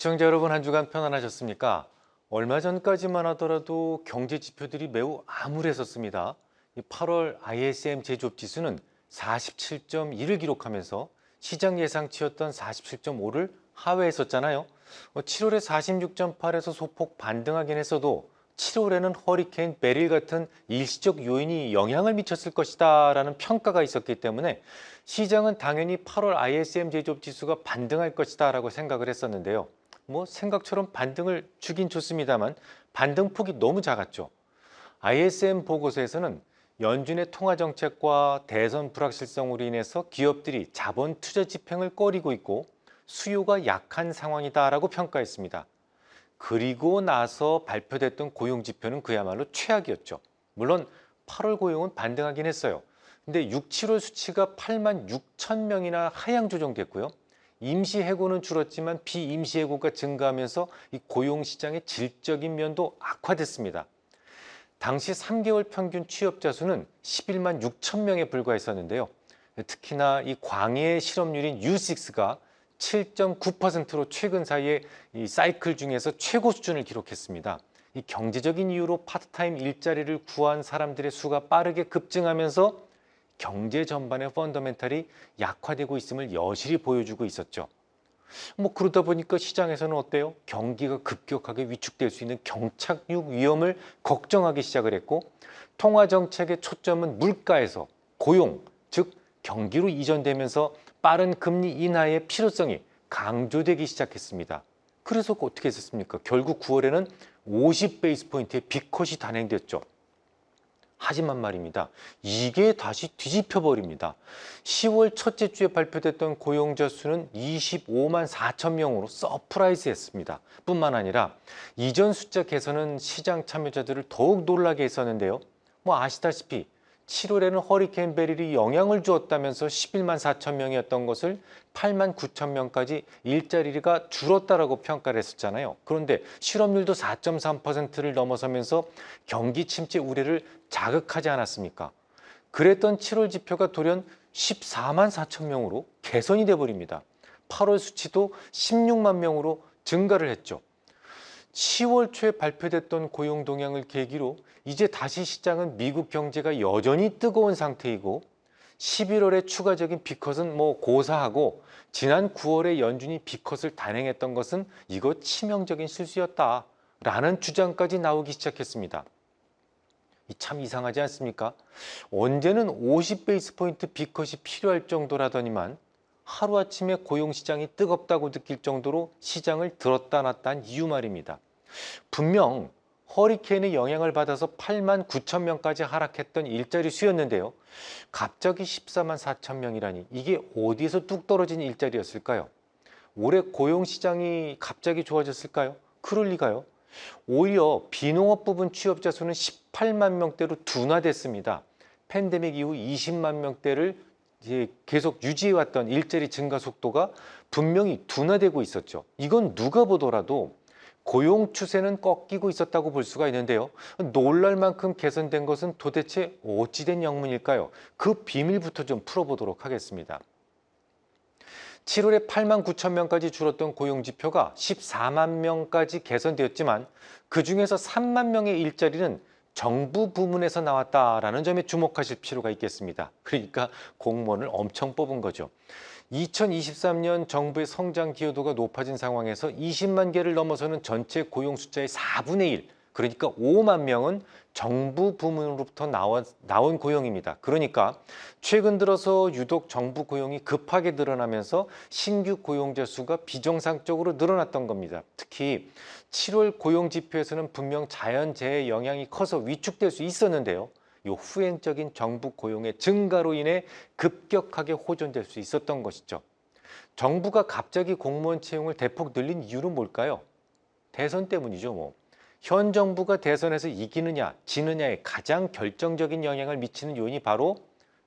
시청자 여러분, 한 주간 편안하셨습니까? 얼마 전까지만 하더라도 경제 지표들이 매우 암울했었습니다. 8월 ISM 제조업 지수는 47.1을 기록하면서 시장 예상치였던 47.5를 하회했었잖아요. 7월에 46.8에서 소폭 반등하긴 했어도 7월에는 허리케인 베릴 같은 일시적 요인이 영향을 미쳤을 것이다 라는 평가가 있었기 때문에 시장은 당연히 8월 ISM 제조업 지수가 반등할 것이다 라고 생각을 했었는데요. 생각처럼 반등을 주긴 줬습니다만 반등폭이 너무 작았죠. ISM 보고서에서는 연준의 통화 정책과 대선 불확실성으로 인해서 기업들이 자본 투자 집행을 꺼리고 있고 수요가 약한 상황이다라고 평가했습니다. 그리고 나서 발표됐던 고용 지표는 그야말로 최악이었죠. 물론 8월 고용은 반등하긴 했어요. 근데 6, 7월 수치가 8만 6천 명이나 하향 조정됐고요. 임시 해고는 줄었지만 비임시 해고가 증가하면서 이 고용 시장의 질적인 면도 악화됐습니다. 당시 3개월 평균 취업자 수는 11만 6천 명에 불과했었는데요. 특히나 이 광해 실업률인 U6가 7.9%로 최근 사이에 이 사이클 중에서 최고 수준을 기록했습니다. 이 경제적인 이유로 파트타임 일자리를 구한 사람들의 수가 빠르게 급증하면서 경제 전반의 펀더멘탈이 약화되고 있음을 여실히 보여주고 있었죠. 그러다 보니까 시장에서는 어때요? 경기가 급격하게 위축될 수 있는 경착륙 위험을 걱정하기 시작을 했고, 통화 정책의 초점은 물가에서 고용, 즉 경기로 이전되면서 빠른 금리 인하의 필요성이 강조되기 시작했습니다. 그래서 어떻게 했습니까? 결국 9월에는 50베이스 포인트의 빅컷이 단행됐죠. 하지만 말입니다. 이게 다시 뒤집혀 버립니다. 10월 첫째 주에 발표됐던 고용자 수는 25만 4천 명으로 서프라이즈했습니다. 뿐만 아니라 이전 숫자 개선은 시장 참여자들을 더욱 놀라게 했었는데요. 아시다시피 7월에는 허리케인 베릴이 영향을 주었다면서 11만 4천 명이었던 것을 8만 9천 명까지 일자리가 줄었다라고 평가를 했었잖아요. 그런데 실업률도 4.3%를 넘어서면서 경기 침체 우려를 자극하지 않았습니까? 그랬던 7월 지표가 돌연 14만 4천 명으로 개선이 돼버립니다. 8월 수치도 16만 명으로 증가를 했죠. 10월 초에 발표됐던 고용 동향을 계기로 이제 다시 시장은 미국 경제가 여전히 뜨거운 상태이고 11월에 추가적인 빅컷은 고사하고 지난 9월에 연준이 빅컷을 단행했던 것은 이거 치명적인 실수였다라는 주장까지 나오기 시작했습니다. 참 이상하지 않습니까? 언제는 50베이스 포인트 빅컷이 필요할 정도라더니만 하루아침에 고용시장이 뜨겁다고 느낄 정도로 시장을 들었다 놨다 한 이유 말입니다. 분명 허리케인의 영향을 받아서 8만 9천 명까지 하락했던 일자리 수였는데요. 갑자기 14만 4천 명이라니 이게 어디에서 뚝 떨어진 일자리였을까요? 올해 고용시장이 갑자기 좋아졌을까요? 그럴 리가요. 오히려 비농업 부분 취업자 수는 18만 명대로 둔화됐습니다. 팬데믹 이후 20만 명대를 계속 유지해왔던 일자리 증가 속도가 분명히 둔화되고 있었죠. 이건 누가 보더라도 고용 추세는 꺾이고 있었다고 볼 수가 있는데요. 놀랄 만큼 개선된 것은 도대체 어찌된 영문일까요? 그 비밀부터 좀 풀어보도록 하겠습니다. 7월에 8만 9천 명까지 줄었던 고용지표가 14만 명까지 개선되었지만 그중에서 3만 명의 일자리는 정부 부문에서 나왔다라는 점에 주목하실 필요가 있겠습니다. 그러니까 공무원을 엄청 뽑은 거죠. 2023년 정부의 성장 기여도가 높아진 상황에서 20만 개를 넘어서는 전체 고용 숫자의 4분의 1, 그러니까 5만 명은 정부 부문으로부터 나온 고용입니다. 그러니까 최근 들어서 유독 정부 고용이 급하게 늘어나면서 신규 고용자 수가 비정상적으로 늘어났던 겁니다. 특히 7월 고용 지표에서는 분명 자연재해 영향이 커서 위축될 수 있었는데요. 이 후행적인 정부 고용의 증가로 인해 급격하게 호전될 수 있었던 것이죠. 정부가 갑자기 공무원 채용을 대폭 늘린 이유는 뭘까요? 대선 때문이죠. 현 정부가 대선에서 이기느냐 지느냐에 가장 결정적인 영향을 미치는 요인이 바로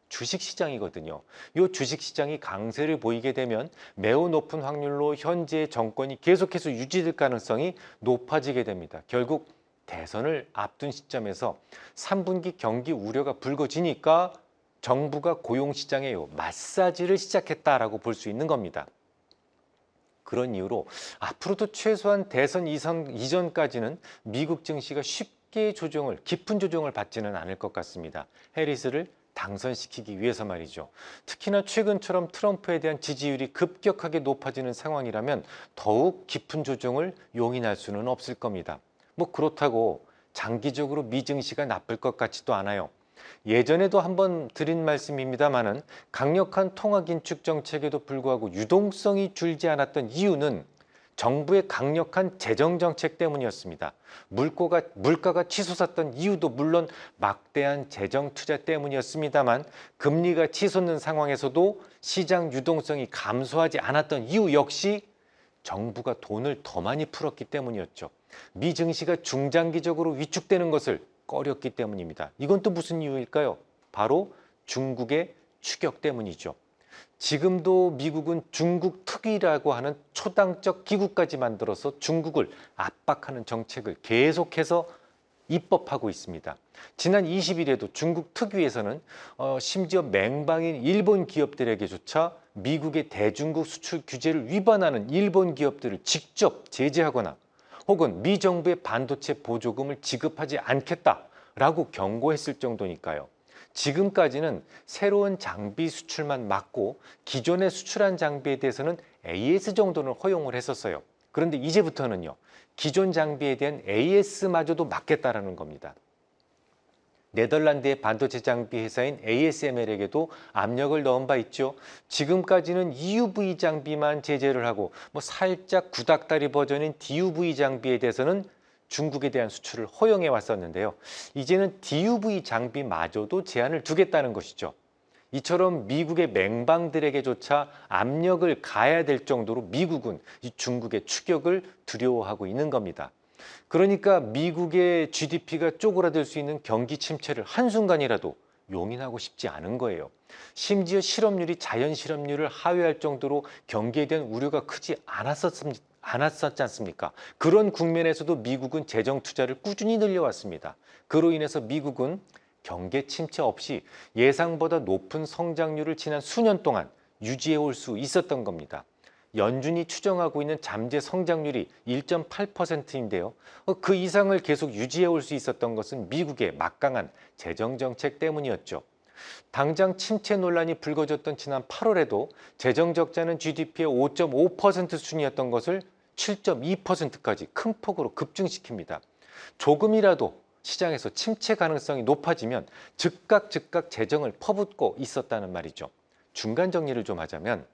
주식시장이거든요. 이 주식시장이 강세를 보이게 되면 매우 높은 확률로 현재의 정권이 계속해서 유지될 가능성이 높아지게 됩니다. 결국 대선을 앞둔 시점에서 3분기 경기 우려가 불거지니까 정부가 고용시장에 마사지를 시작했다라고 볼 수 있는 겁니다. 그런 이유로 앞으로도 최소한 대선 이전까지는 미국 증시가 쉽게 깊은 조정을 받지는 않을 것 같습니다. 해리스를 당선시키기 위해서 말이죠. 특히나 최근처럼 트럼프에 대한 지지율이 급격하게 높아지는 상황이라면 더욱 깊은 조정을 용인할 수는 없을 겁니다. 뭐 그렇다고 장기적으로 미 증시가 나쁠 것 같지도 않아요. 예전에도 한번 드린 말씀입니다마는 강력한 통화 긴축 정책에도 불구하고 유동성이 줄지 않았던 이유는 정부의 강력한 재정 정책 때문이었습니다. 물가가 치솟았던 이유도 물론 막대한 재정 투자 때문이었습니다만 금리가 치솟는 상황에서도 시장 유동성이 감소하지 않았던 이유 역시 정부가 돈을 더 많이 풀었기 때문이었죠. 미 증시가 중장기적으로 위축되는 것을 꺼렸기 때문입니다. 이건 또 무슨 이유일까요? 바로 중국의 추격 때문이죠. 지금도 미국은 중국 특위라고 하는 초당적 기구까지 만들어서 중국을 압박하는 정책을 계속해서 입법하고 있습니다. 지난 20일에도 중국 특위에서는 심지어 맹방인 일본 기업들에게조차 미국의 대중국 수출 규제를 위반하는 일본 기업들을 직접 제재하거나 혹은 미 정부의 반도체 보조금을 지급하지 않겠다라고 경고했을 정도니까요. 지금까지는 새로운 장비 수출만 막고 기존에 수출한 장비에 대해서는 AS 정도는 허용을 했었어요. 그런데 이제부터는요, 기존 장비에 대한 AS마저도 막겠다라는 겁니다. 네덜란드의 반도체 장비 회사인 ASML에게도 압력을 넣은 바 있죠. 지금까지는 EUV 장비만 제재를 하고 살짝 구닥다리 버전인 DUV 장비에 대해서는 중국에 대한 수출을 허용해 왔었는데요. 이제는 DUV 장비마저도 제한을 두겠다는 것이죠. 이처럼 미국의 맹방들에게조차 압력을 가해야 될 정도로 미국은 이 중국의 추격을 두려워하고 있는 겁니다. 그러니까 미국의 GDP가 쪼그라들 수 있는 경기 침체를 한순간이라도 용인하고 싶지 않은 거예요. 심지어 자연 실업률을 하회할 정도로 경기에 대한 우려가 크지 않았었지 않습니까? 그런 국면에서도 미국은 재정 투자를 꾸준히 늘려왔습니다. 그로 인해서 미국은 경계 침체 없이 예상보다 높은 성장률을 지난 수년 동안 유지해 올 수 있었던 겁니다. 연준이 추정하고 있는 잠재 성장률이 1.8%인데요. 그 이상을 계속 유지해 올 수 있었던 것은 미국의 막강한 재정 정책 때문이었죠. 당장 침체 논란이 불거졌던 지난 8월에도 재정 적자는 GDP의 5.5% 수준이었던 것을 7.2%까지 큰 폭으로 급증시킵니다. 조금이라도 시장에서 침체 가능성이 높아지면 즉각 재정을 퍼붓고 있었다는 말이죠. 중간 정리를 좀 하자면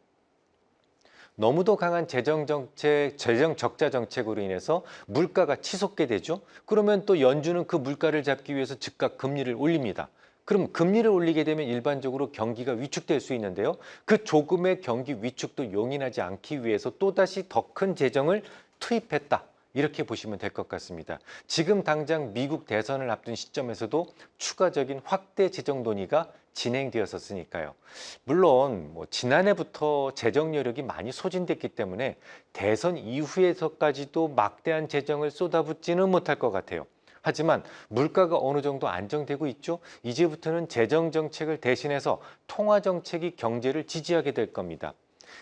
너무도 강한 재정 적자 정책으로 인해서 물가가 치솟게 되죠. 그러면 또 연준은 그 물가를 잡기 위해서 즉각 금리를 올립니다. 그럼 금리를 올리게 되면 일반적으로 경기가 위축될 수 있는데요. 그 조금의 경기 위축도 용인하지 않기 위해서 또다시 더 큰 재정을 투입했다. 이렇게 보시면 될 것 같습니다. 지금 당장 미국 대선을 앞둔 시점에서도 추가적인 확대 재정 논의가 진행되었었으니까요. 물론 지난해부터 재정 여력이 많이 소진됐기 때문에 대선 이후에서까지도 막대한 재정을 쏟아붓지는 못할 것 같아요. 하지만 물가가 어느 정도 안정되고 있죠. 이제부터는 재정 정책을 대신해서 통화 정책이 경제를 지지하게 될 겁니다.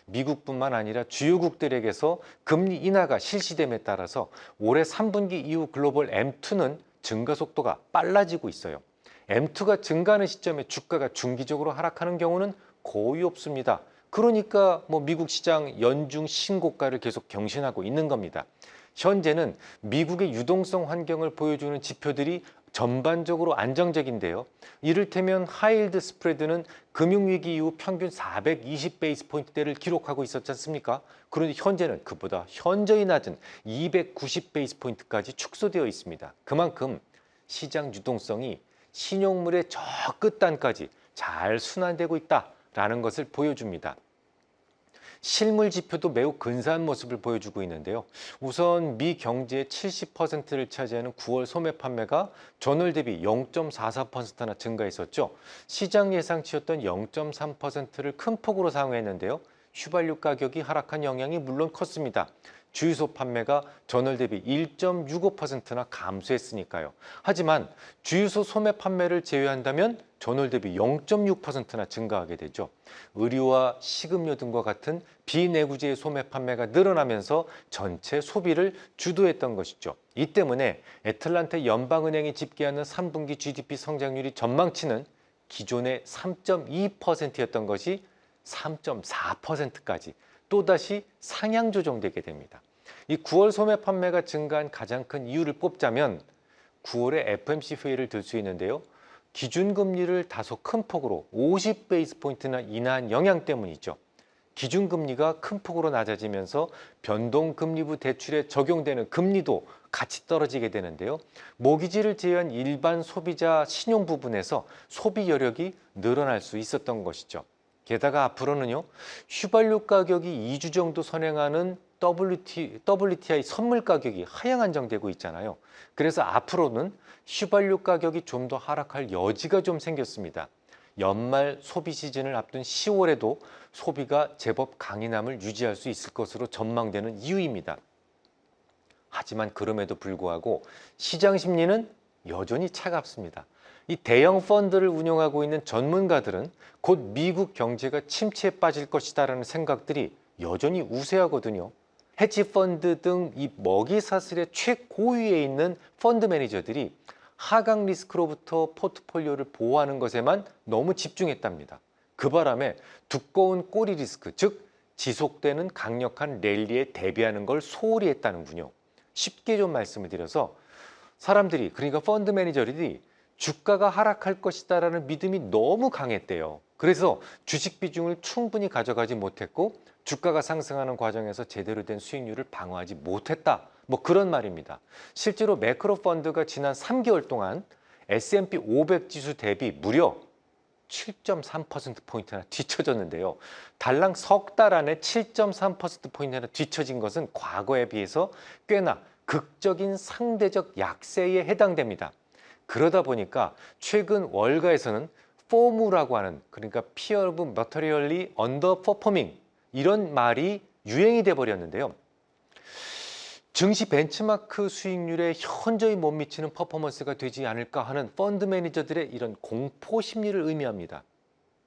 미국뿐만 아니라 주요국들에게서 금리 인하가 실시됨에 따라서 올해 3분기 이후 글로벌 M2는 증가 속도가 빨라지고 있어요. M2가 증가하는 시점에 주가가 중기적으로 하락하는 경우는 거의 없습니다. 그러니까 미국 시장 연중 신고가를 계속 경신하고 있는 겁니다. 현재는 미국의 유동성 환경을 보여주는 지표들이 전반적으로 안정적인데요. 이를테면 하이힐드 스프레드는 금융위기 이후 평균 420베이스 포인트대를 기록하고 있었지 않습니까? 그런데 현재는 그보다 현저히 낮은 290베이스 포인트까지 축소되어 있습니다. 그만큼 시장 유동성이 신용물의 저 끝단까지 잘 순환되고 있다라는 것을 보여줍니다. 실물 지표도 매우 근사한 모습을 보여주고 있는데요. 우선 미 경제의 70%를 차지하는 9월 소매 판매가 전월 대비 0.44%나 증가했었죠. 시장 예상치였던 0.3%를 큰 폭으로 상회했는데요. 휘발유 가격이 하락한 영향이 물론 컸습니다. 주유소 판매가 전월 대비 1.65%나 감소했으니까요. 하지만 주유소 소매 판매를 제외한다면 전월 대비 0.6%나 증가하게 되죠. 의류와 식음료 등과 같은 비내구재의 소매 판매가 늘어나면서 전체 소비를 주도했던 것이죠. 이 때문에 애틀란타 연방은행이 집계하는 3분기 GDP 성장률이 전망치는 기존의 3.2%였던 것이 3.4%까지 또다시 상향 조정되게 됩니다. 이 9월 소매 판매가 증가한 가장 큰 이유를 뽑자면 9월에 FOMC 회의를 들 수 있는데요. 기준금리를 다소 큰 폭으로 50베이스 포인트나 인하한 영향 때문이죠. 기준금리가 큰 폭으로 낮아지면서 변동금리부 대출에 적용되는 금리도 같이 떨어지게 되는데요. 모기지를 제외한 일반 소비자 신용 부분에서 소비 여력이 늘어날 수 있었던 것이죠. 게다가 앞으로는요, 휘발유 가격이 2주 정도 선행하는 WTI 선물 가격이 하향 안정되고 있잖아요. 그래서 앞으로는 휘발유 가격이 좀 더 하락할 여지가 좀 생겼습니다. 연말 소비 시즌을 앞둔 10월에도 소비가 제법 강인함을 유지할 수 있을 것으로 전망되는 이유입니다. 하지만 그럼에도 불구하고 시장 심리는 여전히 차갑습니다. 이 대형 펀드를 운영하고 있는 전문가들은 곧 미국 경제가 침체에 빠질 것이다라는 생각들이 여전히 우세하거든요. 헤지 펀드 등 이 먹이 사슬의 최고위에 있는 펀드 매니저들이 하강 리스크로부터 포트폴리오를 보호하는 것에만 너무 집중했답니다. 그 바람에 두꺼운 꼬리 리스크, 즉 지속되는 강력한 랠리에 대비하는 걸 소홀히 했다는군요. 쉽게 좀 말씀을 드려서 사람들이, 그러니까 펀드 매니저들이 주가가 하락할 것이다라는 믿음이 너무 강했대요. 그래서 주식 비중을 충분히 가져가지 못했고 주가가 상승하는 과정에서 제대로 된 수익률을 방어하지 못했다. 뭐 그런 말입니다. 실제로 매크로 펀드가 지난 3개월 동안 S&P 500 지수 대비 무려 7.3%포인트나 뒤처졌는데요. 달랑 석 달 안에 7.3%포인트나 뒤처진 것은 과거에 비해서 꽤나 극적인 상대적 약세에 해당됩니다. 그러다 보니까 최근 월가에서는 포무라고 하는, 그러니까 Fear of Materially Underperforming, 이런 말이 유행이 돼 버렸는데요. 증시 벤치마크 수익률에 현저히 못 미치는 퍼포먼스가 되지 않을까 하는 펀드 매니저들의 이런 공포 심리를 의미합니다.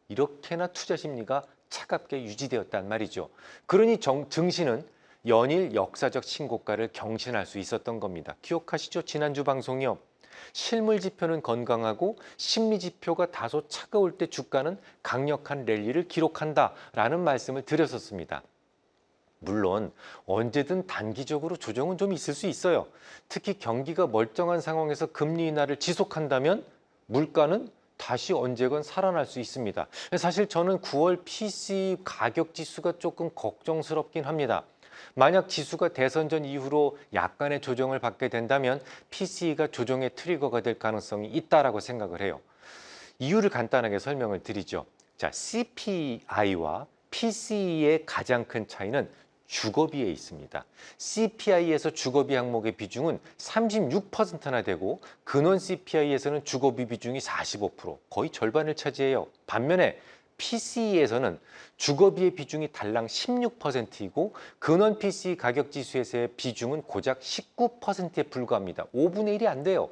이렇게나 투자 심리가 차갑게 유지되었단 말이죠. 그러니 증시는 연일 역사적 신고가를 경신할 수 있었던 겁니다. 기억하시죠? 지난주 방송이요. 실물 지표는 건강하고 심리 지표가 다소 차가울 때 주가는 강력한 랠리를 기록한다라는 말씀을 드렸었습니다. 물론 언제든 단기적으로 조정은 좀 있을 수 있어요. 특히 경기가 멀쩡한 상황에서 금리 인하를 지속한다면 물가는 다시 언제건 살아날 수 있습니다. 사실 저는 9월 PCE 가격 지수가 조금 걱정스럽긴 합니다. 만약 지수가 대선 전 이후로 약간의 조정을 받게 된다면 PCE가 조정의 트리거가 될 가능성이 있다라고 생각을 해요. 이유를 간단하게 설명을 드리죠. 자, CPI와 PCE의 가장 큰 차이는 주거비에 있습니다. CPI에서 주거비 항목의 비중은 36%나 되고 근원 CPI에서는 주거비 비중이 45%, 거의 절반을 차지해요. 반면에 PCE에서는 주거비의 비중이 달랑 16%이고 근원 PCE 가격지수에서의 비중은 고작 19%에 불과합니다. 5분의 1이 안 돼요.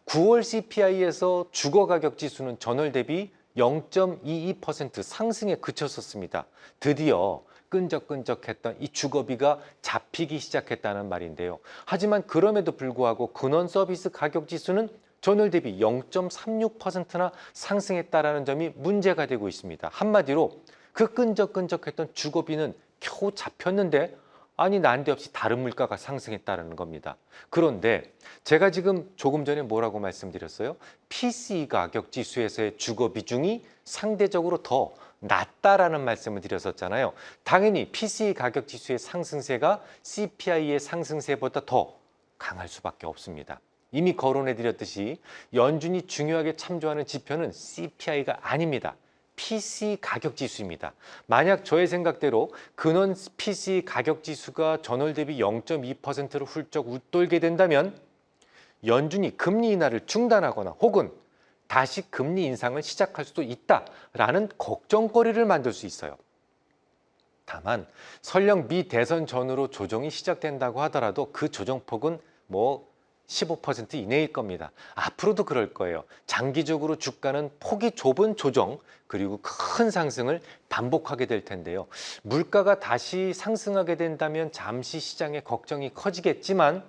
9월 CPI에서 주거가격지수는 전월 대비 0.22% 상승에 그쳤었습니다. 드디어 끈적끈적했던 이 주거비가 잡히기 시작했다는 말인데요. 하지만 그럼에도 불구하고 근원 서비스 가격지수는 전월 대비 0.36%나 상승했다는 점이 문제가 되고 있습니다. 한마디로 그 끈적끈적했던 주거비는 겨우 잡혔는데 아니 난데없이 다른 물가가 상승했다는 겁니다. 그런데 제가 지금 조금 전에 뭐라고 말씀드렸어요? PCE 가격 지수에서의 주거 비중이 상대적으로 더 낮다라는 말씀을 드렸었잖아요. 당연히 PCE 가격 지수의 상승세가 CPI의 상승세보다 더 강할 수밖에 없습니다. 이미 거론해 드렸듯이 연준이 중요하게 참조하는 지표는 CPI가 아닙니다. PCE 가격 지수입니다. 만약 저의 생각대로 근원 PCE 가격 지수가 전월 대비 0.2%를 훌쩍 웃돌게 된다면 연준이 금리 인하를 중단하거나 혹은 다시 금리 인상을 시작할 수도 있다라는 걱정거리를 만들 수 있어요. 다만 설령 미 대선 전후로 조정이 시작된다고 하더라도 그 조정폭은 뭐 15% 이내일 겁니다. 앞으로도 그럴 거예요. 장기적으로 주가는 폭이 좁은 조정 그리고 큰 상승을 반복하게 될 텐데요. 물가가 다시 상승하게 된다면 잠시 시장의 걱정이 커지겠지만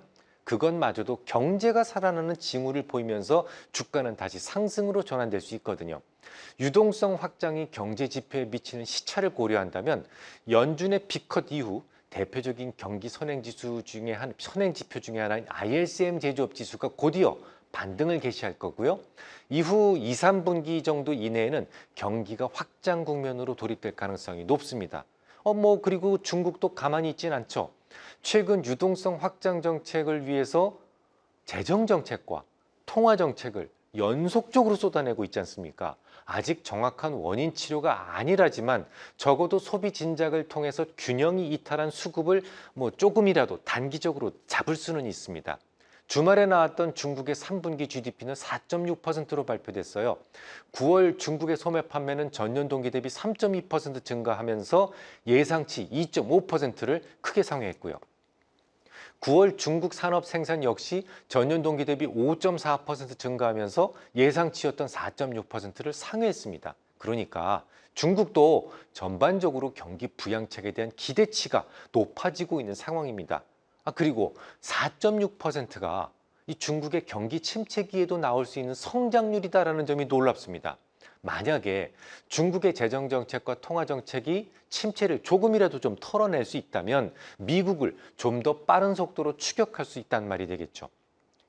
그것마저도 경제가 살아나는 징후를 보이면서 주가는 다시 상승으로 전환될 수 있거든요. 유동성 확장이 경제 지표에 미치는 시차를 고려한다면 연준의 B컷 이후 대표적인 경기 선행지표 중에 하나인 ISM 제조업 지수가 곧이어 반등을 개시할 거고요. 이후 2, 3분기 정도 이내에는 경기가 확장 국면으로 돌입될 가능성이 높습니다. 그리고 중국도 가만히 있진 않죠. 최근 유동성 확장 정책을 위해서 재정 정책과 통화 정책을 연속적으로 쏟아내고 있지 않습니까? 아직 정확한 원인 치료가 아니라지만 적어도 소비 진작을 통해서 균형이 이탈한 수급을 조금이라도 단기적으로 잡을 수는 있습니다. 주말에 나왔던 중국의 3분기 GDP는 4.6%로 발표됐어요. 9월 중국의 소매 판매는 전년 동기 대비 3.2% 증가하면서 예상치 2.5%를 크게 상회했고요. 9월 중국 산업 생산 역시 전년 동기 대비 5.4% 증가하면서 예상치였던 4.6%를 상회했습니다. 그러니까 중국도 전반적으로 경기 부양책에 대한 기대치가 높아지고 있는 상황입니다. 그리고 4.6%가 이 중국의 경기 침체기에도 나올 수 있는 성장률이다라는 점이 놀랍습니다. 만약에 중국의 재정정책과 통화정책이 침체를 조금이라도 좀 털어낼 수 있다면 미국을 좀 더 빠른 속도로 추격할 수 있다는 말이 되겠죠.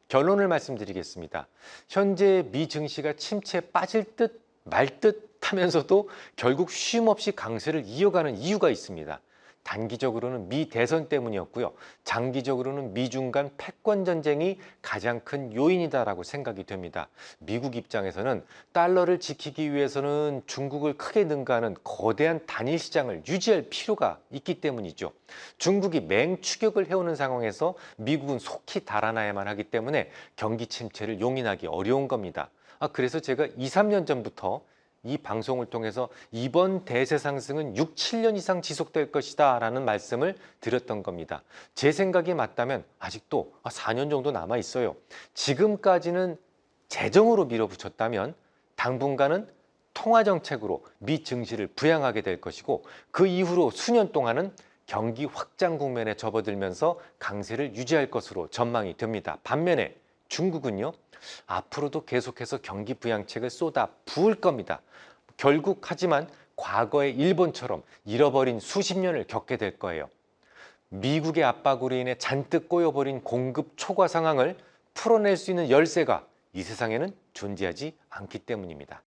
결론을 말씀드리겠습니다. 현재 미 증시가 침체에 빠질 듯 말 듯 하면서도 결국 쉼없이 강세를 이어가는 이유가 있습니다. 단기적으로는 미 대선 때문이었고요. 장기적으로는 미중 간 패권 전쟁이 가장 큰 요인이다라고 생각이 됩니다. 미국 입장에서는 달러를 지키기 위해서는 중국을 크게 능가하는 거대한 단일 시장을 유지할 필요가 있기 때문이죠. 중국이 맹추격을 해오는 상황에서 미국은 속히 달아나야만 하기 때문에 경기 침체를 용인하기 어려운 겁니다. 그래서 제가 2, 3년 전부터 이 방송을 통해서 이번 대세 상승은 6, 7년 이상 지속될 것이다 라는 말씀을 드렸던 겁니다. 제 생각이 맞다면 아직도 4년 정도 남아 있어요. 지금까지는 재정으로 밀어붙였다면 당분간은 통화정책으로 미 증시를 부양하게 될 것이고 그 이후로 수년 동안은 경기 확장 국면에 접어들면서 강세를 유지할 것으로 전망이 됩니다. 반면에 중국은요, 앞으로도 계속해서 경기 부양책을 쏟아 부을 겁니다. 결국 하지만 과거의 일본처럼 잃어버린 수십 년을 겪게 될 거예요. 미국의 압박으로 인해 잔뜩 꼬여버린 공급 초과 상황을 풀어낼 수 있는 열쇠가 이 세상에는 존재하지 않기 때문입니다.